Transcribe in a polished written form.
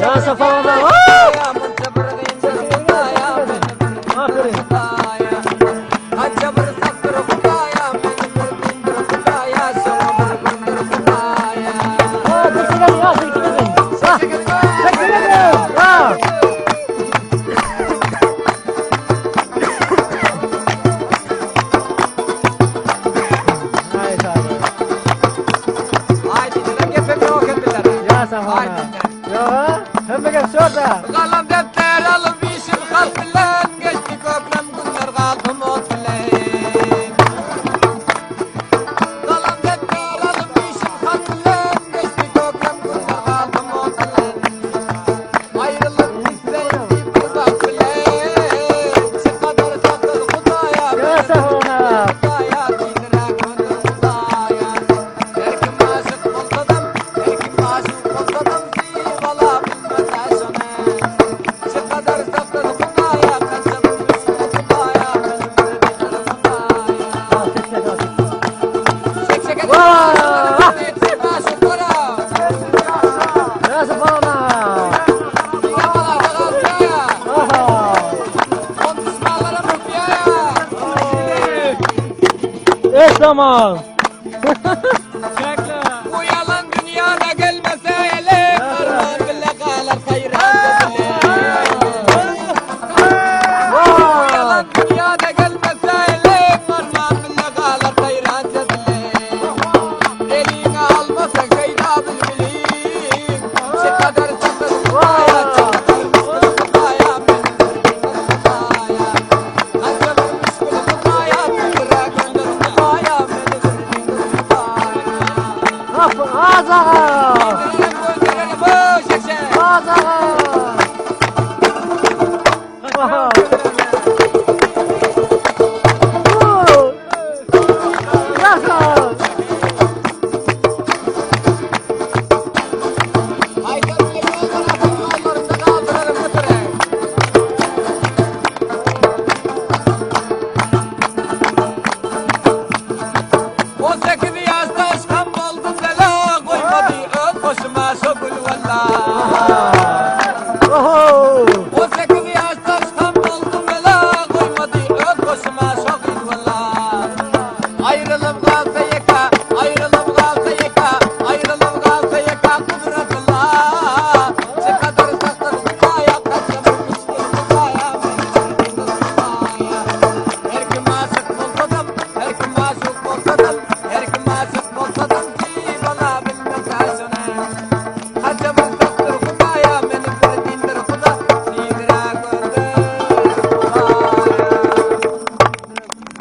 Ya safalana. Kalam defter alıp işim halk bilen geçti köprem günler kaldım ot bilen. Kalam defter alıp işim halk bilen geçti köprem günler kaldım ot bilen. Ayrılık bizden bir bak bilen. Şu kadar tatlı Kudaya Kudaya dinire gönül Kudaya. Her kim aşık olsadan, her kim aşık olsadan zivala bilmez aşını. Şu kadar tatlı Kudaya kaçırmış Kudaya kaçırmış Kudaya. Çek çek et. Çek aşık para. Ya safalana. Yavala Kudaya. Konuşmalara mutluya. Tamam.